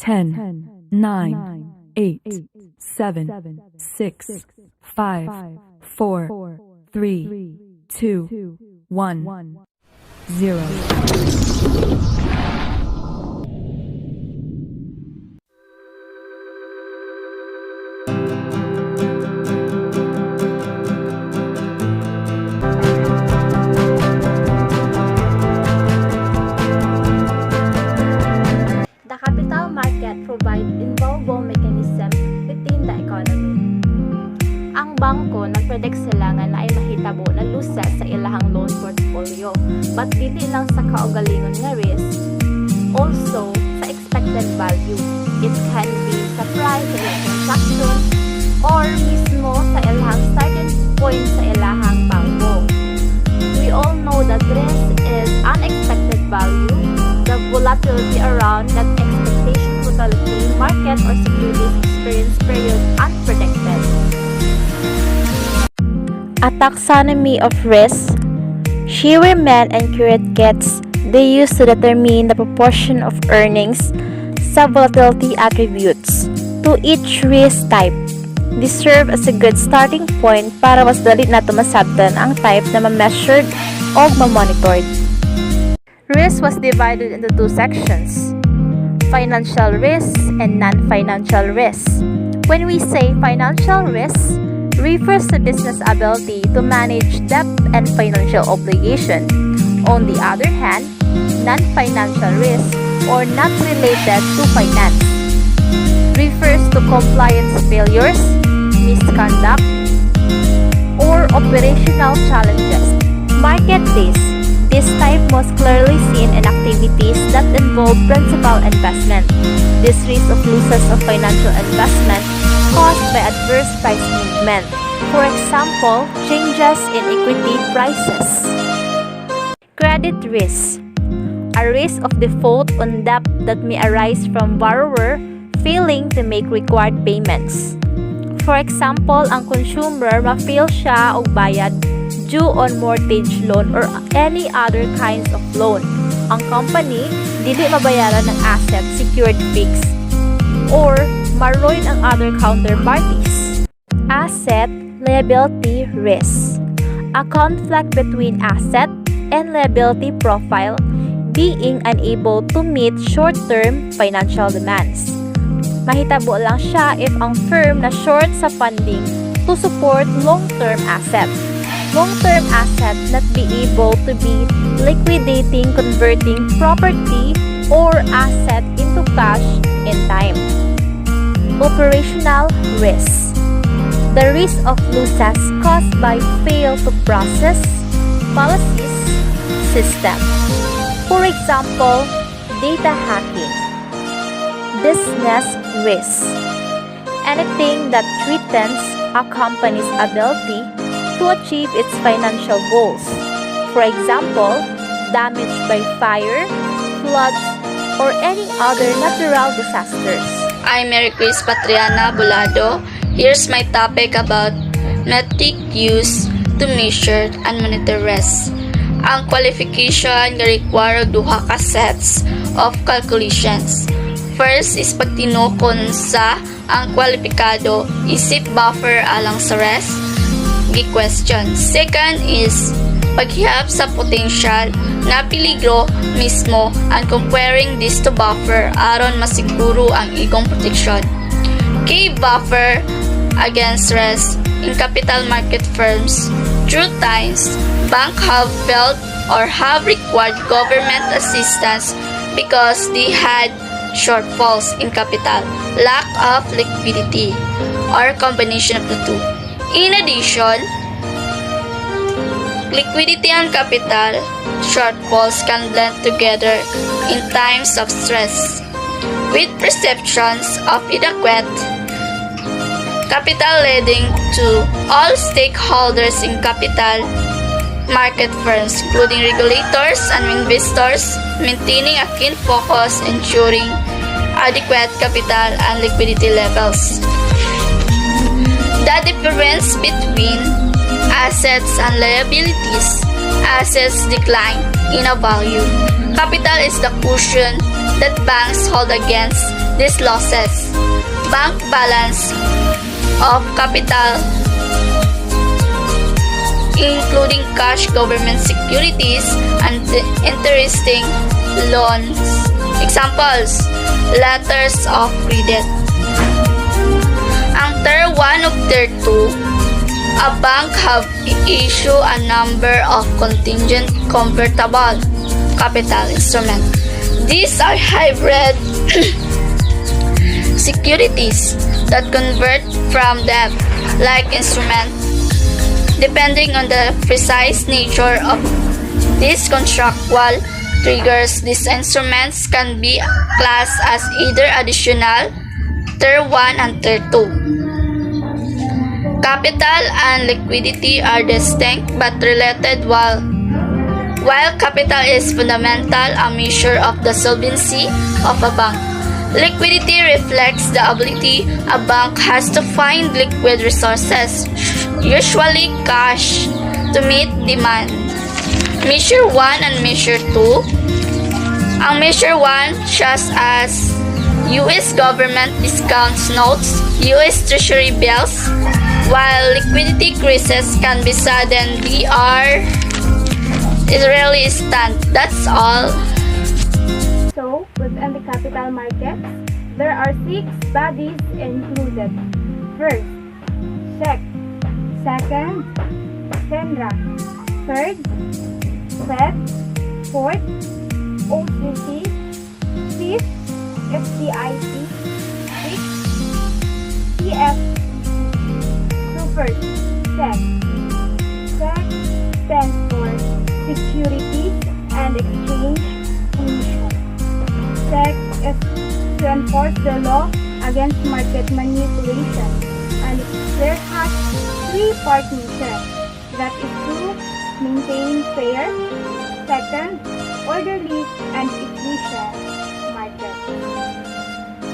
10, 9, 8, 7, 6, 5, 4, 3, 2, 1, 0. The capital market provides involvable mechanism within the economy. Ang bangko nagpredict sila nga naay mahitabo na losses sa ilahang loan portfolio, but dili lang sa kaugalingon nga risk, also sa expected value. It can be sa price sa ilang transaction or mismo sa ilahang starting point sa ilahang bangko. We all know that risk is unexpected value, the volatility around that expectation volatility market or securities experience period unpredicted. A taxonomy of risk. Shearman and Curate gets they use to determine the proportion of earnings sa volatility attributes to each risk type. This serve as a good starting point para mas dali nato masabtan ang type na ma-measured o ma-monitored. Risk was divided into two sections, financial risk and non-financial risk. When we say financial risk, refers to business ability to manage debt and financial obligation. On the other hand, non-financial risk or not related to finance refers to compliance failures, misconduct, or operational challenges. Market risk. This type most clearly seen in activities that involve principal investment. This risk of losses of financial investment caused by adverse price movement. For example, changes in equity prices. Credit risk. A risk of default on debt that may arise from borrower failing to make required payments. For example, ang consumer ma-fail siya og bayad due on mortgage loan or any other kinds of loan. Ang company dili mabayaran ng asset secured fixed or maroon ang other counterparties. Asset liability risk. A conflict between asset and liability profile being unable to meet short-term financial demands. Mahitabo lang siya if ang firm na short sa funding to support long-term asset. Long-term asset not be able to be liquidating, converting property or asset into cash in time. Operational risk. The risk of losses caused by fail to process policies system. For example, data hacking. Business risk. Anything that threatens a company's ability to achieve its financial goals. For example, damage by fire, floods, or any other natural disasters. I'm Mary Chris Patriana Bulado. Here's my topic about metric used to measure and monitor risk. Ang qualification nga require duha ka sets of calculations. First is pagtinukon sa ang kwalipikado isip buffer alang sa risk gi-question. Second is paghihap sa potential na peligro mismo and comparing this to buffer aron masiguro ang igong protection. Key buffer against risk in capital market firms. Through times, bank have felt or have required government assistance because they had shortfalls in capital, lack of liquidity, or combination of the two. In addition, liquidity and capital shortfalls can blend together in times of stress, with perceptions of inadequate capital leading to all stakeholders in capital market firms, including regulators and investors, maintaining a keen focus ensuring adequate capital and liquidity levels. The difference between assets and liabilities. Assets decline in a value. Capital is the cushion that banks hold against these losses. Bank balance of capital, including cash, government securities, and interesting loans. Examples, letters of credit. Ang Tier 1 of Tier 2, a bank have issue a number of contingent convertible capital instruments. These are hybrid securities that convert from debt-like instruments. Depending on the precise nature of this contractual triggers, these instruments can be classed as either additional, Tier 1 and Tier 2. Capital and liquidity are distinct but related. While capital is fundamental, a measure of the solvency of a bank, liquidity reflects the ability a bank has to find liquid resources, usually cash, to meet demand. Measure 1 and Measure 2. Ang Measure 1 such as U.S. government discounts notes, U.S. Treasury bills. While liquidity crisis can be sudden, DR is rarely instant. That's all. So, within the capital markets, there are 6 bodies included. First, SEC. Second, FINRA. Third, FED. Fourth, OCC. Fifth, FDIC. Sixth, CFTC. First, SEC. SEC stands for Securities and Exchange Commission. SEC is to enforce the law against market manipulation, and there has 3-part mission. That is to maintain fair, second, orderly and efficient market.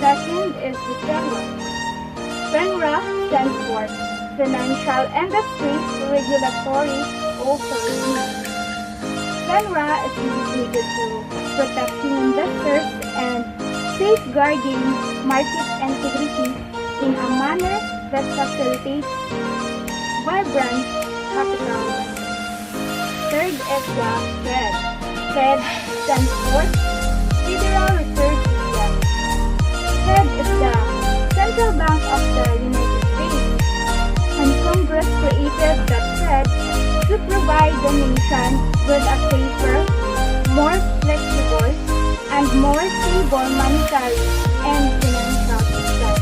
Second is the FINRA. FINRA stands for Financial Industry Regulatory Authority. FINRA is dedicated to protecting investors and safeguarding market integrity in a manner that facilitates vibrant capital markets. Third is the FED. FED stands for Federal Reserve System. FED is the central bank of the United States, and Congress created the Fed to provide the nation with a safer, more flexible, and more stable monetary and financial system.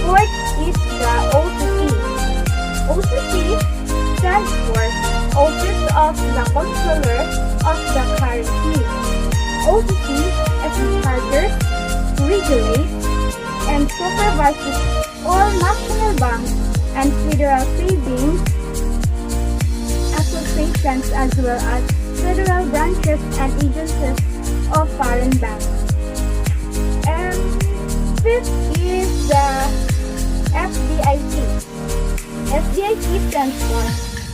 Fourth is the OCC. OCC stands for Office of the Comptroller of the Currency. OCC is chartered to regulate and supervises all national banks and federal savings associations as well as federal branches and agencies of foreign banks. And fifth is the FDIC. FDIC stands for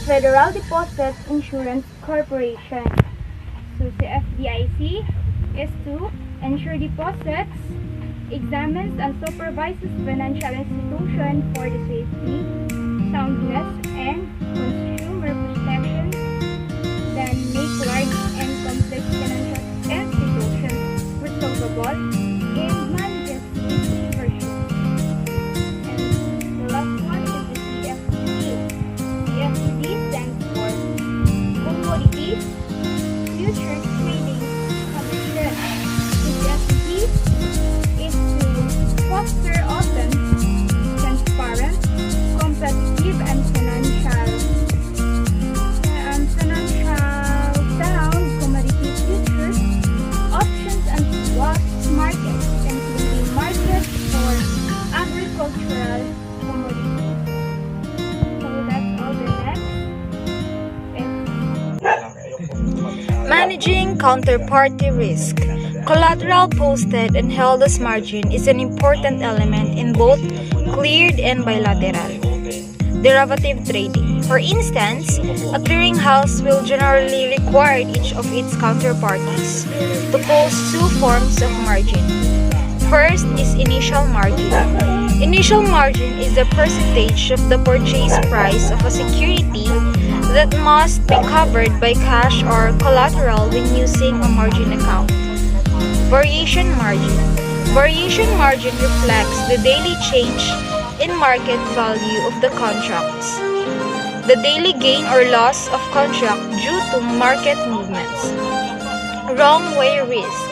Federal Deposit Insurance Corporation. So the FDIC is to ensure deposits, examines and supervises financial institutions for the safety, soundness, and consumer protection, then make large and complex financial institutions resolvable and manages receivership. And the last one is the CFTC. CFTC stands for Commodities Futures Trading Commission. The CFTC is to foster open, transparent, competitive, and financial sound commodity futures, options, and swaps markets, including markets for agricultural commodities. So that's all the next. Managing counterparty risk. Collateral posted and held as margin is an important element in both cleared and bilateral derivative trading. For instance, a clearinghouse will generally require each of its counterparties to post 2 forms of margin. First is initial margin. Initial margin is the percentage of the purchase price of a security that must be covered by cash or collateral when using a margin account. Variation margin. Variation margin reflects the daily change in market value of the contracts, the daily gain or loss of contract due to market movements. Wrong way risk.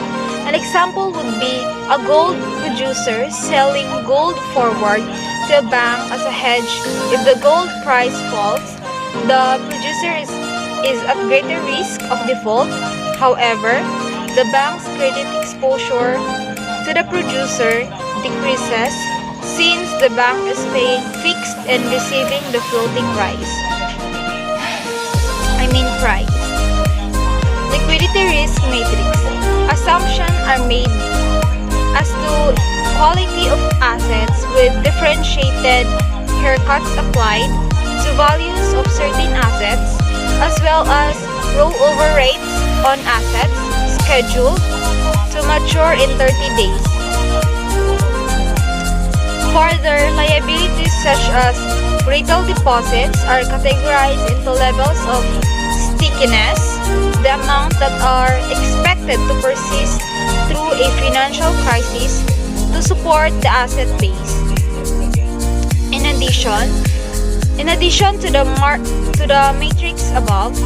An example would be a gold producer selling gold forward to a bank as a hedge. If the gold price falls, the producer is at greater risk of default. However, the bank's credit exposure to the producer decreases since the bank is paying fixed and receiving the floating price. Liquidity risk matrix. Assumptions are made as to quality of assets with differentiated haircuts applied to values of certain assets, as well as rollover rates on assets scheduled to mature in 30 days. Further, liabilities such as retail deposits are categorized into levels of stickiness, the amount that are expected to persist through a financial crisis to support the asset base. In addition to the matrix above,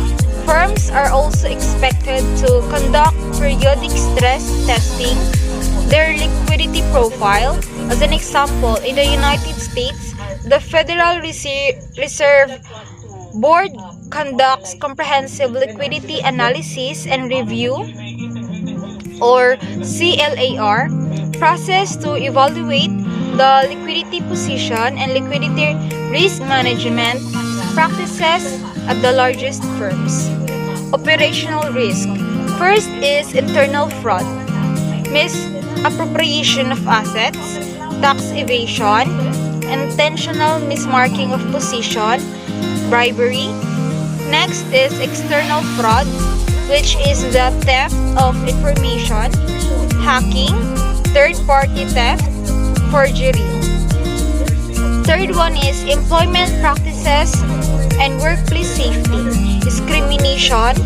firms are also expected to conduct periodic stress testing their liquidity profile. As an example, in the United States, the Federal Reserve Board conducts comprehensive liquidity analysis and review, or CLAR, process to evaluate the liquidity position and liquidity risk management practices at the largest firms. Operational risk. First is internal fraud, misappropriation of assets, tax evasion, intentional mismarking of position, bribery. Next is external fraud, which is the theft of information, hacking, third-party theft, forgery. Third one is employment practices and workplace safety, discrimination,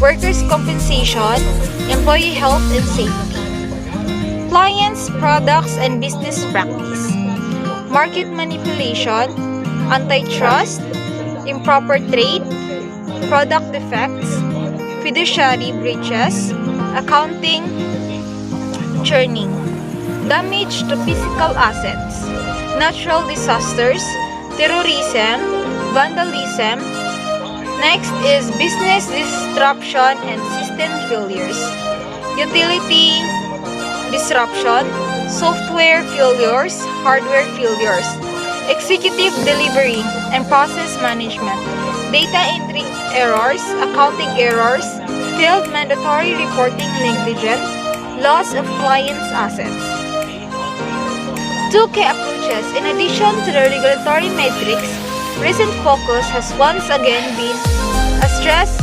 workers' compensation, employee health and safety. Clients, products, and business practice, market manipulation, antitrust, improper trade, product defects, fiduciary breaches, accounting churning, damage to physical assets, natural disasters, terrorism, vandalism. Next is business disruption and system failures, utility disruption, software failures, hardware failures, executive delivery and process management, data entry errors, accounting errors, failed mandatory reporting negligence, loss of clients' assets. 2 key approaches. In addition to the regulatory metrics, recent focus has once again been a stress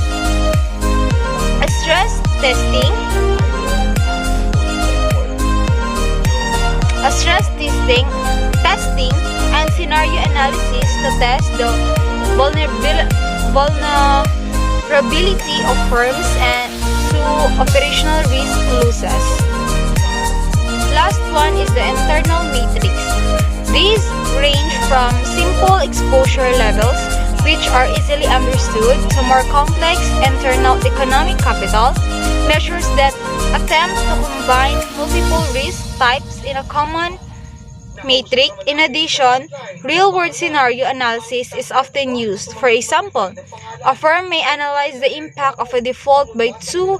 testing and scenario analysis to test the vulnerability of firms and to operational risk losses. Last one is the internal matrix. These range from simple exposure levels, which are easily understood, to more complex internal economic capital measures that attempt to combine multiple risk types in a common matrix. In addition, real-world scenario analysis is often used. For example, a firm may analyze the impact of a default by 2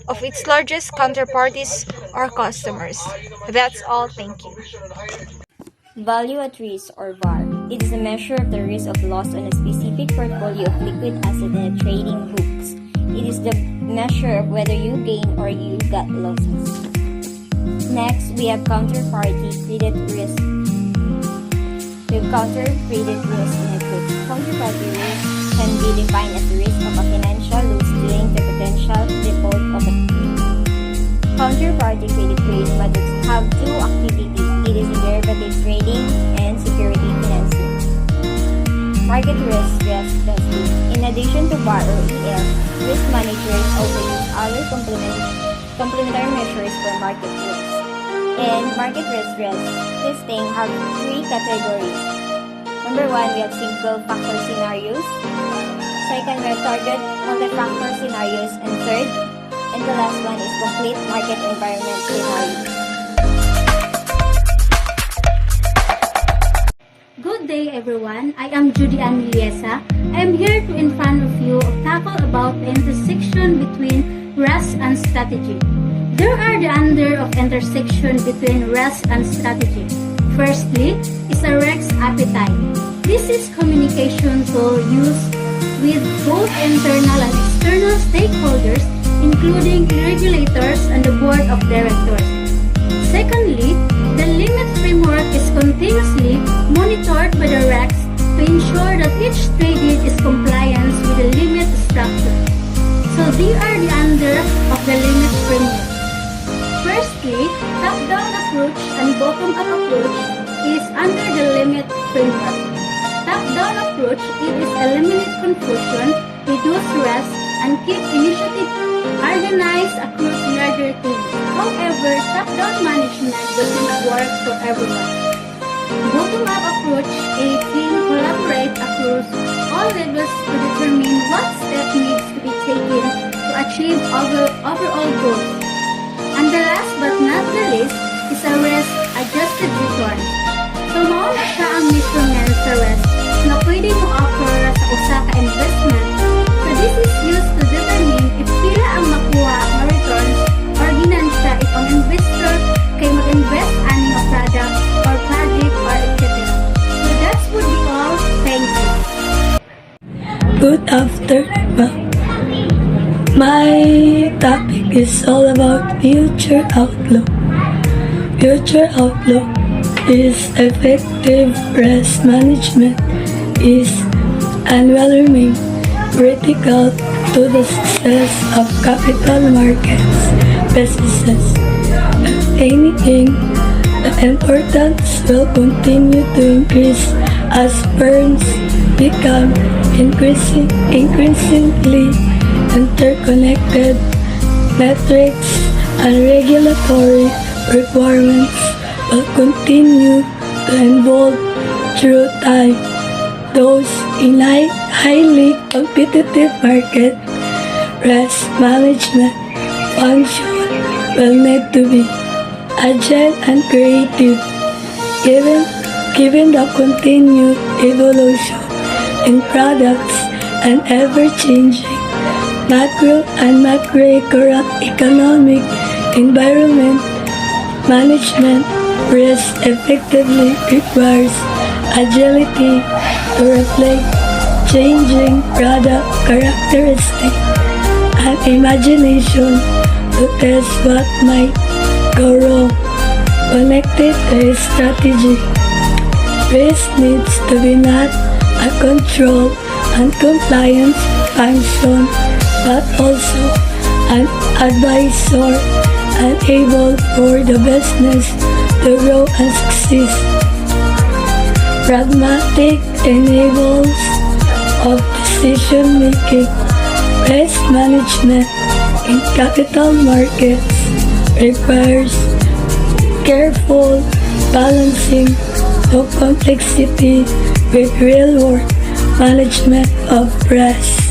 of its largest counterparties or customers. That's all. Thank you. Value at risk, or VAR. It is a measure of the risk of loss on a specific portfolio of liquid asset in a trading books. It is the measure of whether you gain or you got losses. Next, we have counterparty credit risk. We have counterparty risk in equity. Counterparty risk can be defined as the risk of a financial loss during the potential default of a Counterparty credit risk products have two activities. It is derivatives trading and security financing. Market risk testing. In addition to VAR or EF, risk managers also use other complementary measures for market risk. And market risk testing have three categories. Number one, we have single factor scenarios. Second, we have target multi-factor scenarios. And third, and the last one is complete market environment scenarios. Good day everyone, I am Judy Ann Miliesa. I am here to in front of you tackle about the intersection between risk and strategy. There are the under of intersection between risk and strategy. Firstly is a risk appetite. This is communication tool used with both internal and external stakeholders, including regulators and the board of directors. Secondly, the limit framework is continuously monitored by the REX to ensure that each traded is compliance with the limit structure. So they are the under of the limit framework. Firstly, top-down approach and bottom-up approach is under the limit framework. Top-down approach, it is eliminate confusion, reduce risk, and keep initiative organized across larger teams. However, top-down management doesn't work for everyone. Bottom-up approach, a team collaborate across all levels to determine what step needs to be taken to achieve overall goals. And the last but not the least is a risk-adjusted return. So mao na siya ang measurement sa risk na pwede mo offer sa usa ka investment. So this is used to determine if pila ang makuha na returns or ginansya if ang investor kay mag-invest ani nga product or project or etc. So that would be all. Thank you. Good afternoon. My topic is all about future outlook. Future outlook is effective risk management is and will remain critical to the success of capital markets businesses. Anything, the importance will continue to increase as firms become increasingly interconnected. Metrics and regulatory requirements will continue to evolve through time. Those in highly competitive market, risk management function will need to be agile and creative, given the continued evolution in products and ever-changing macro and macroeconomic environment. Management risk effectively requires agility to reflect changing product characteristics and imagination to test what might go wrong. Connected to a strategy, risk needs to be not a control and compliance function, but also an advisor and able for the business to grow and succeed. Pragmatic enables of decision making. Risk management in capital markets requires careful balancing of complexity with real world management of risk.